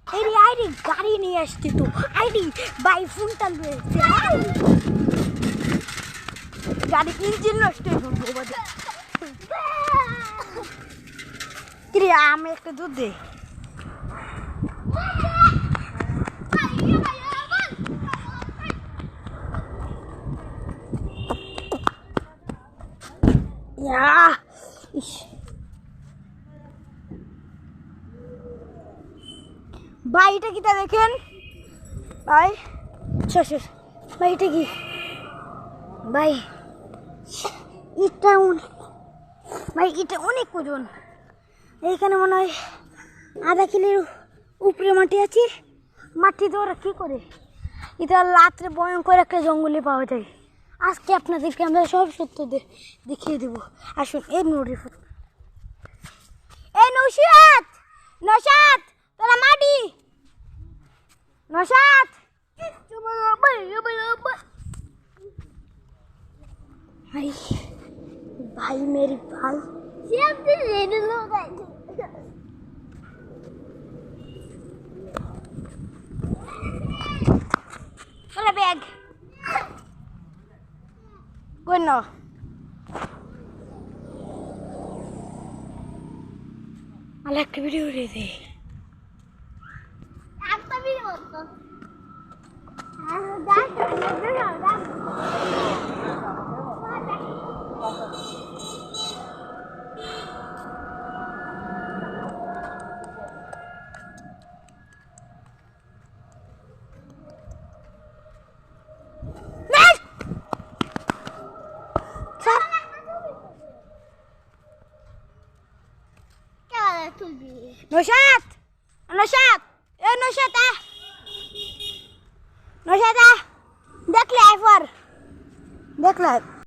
আরে আরে গাড়ি নিয়ে আসছি তো আইডি বাই ফোনটা লয়েছে গাড়ি ইঞ্জিন নষ্ট হয়ে গেল কিরে আমি একটা দুধ দে ভাই এটা কি তা দেখেন ভাই শ্বশুর ভাই এটা কি ভাই এটা ভাই এটা অনেক ওজন এইখানে মনে হয় আধা কিলোর উপরে মাটি আছে মাটি দিয়ে ওরা কী করে এটা রাত্রে ভয়ঙ্কর একটা জঙ্গলে পাওয়া যায় আজকে আপনাদেরকে আমরা সব সত্য দেখিয়ে দেবো আসুন এই নোটিফ এই নৌশাদ নৌশাদ তোরা মাটি নৌশাদ भाई भाई मेरी भाई चलो बैग कोई ना अलग वीडियो उड़े थे आपका वीडियो होता नौशाद नौशाद ए नौशाद आ नौशाद आ देख ले पर देख ले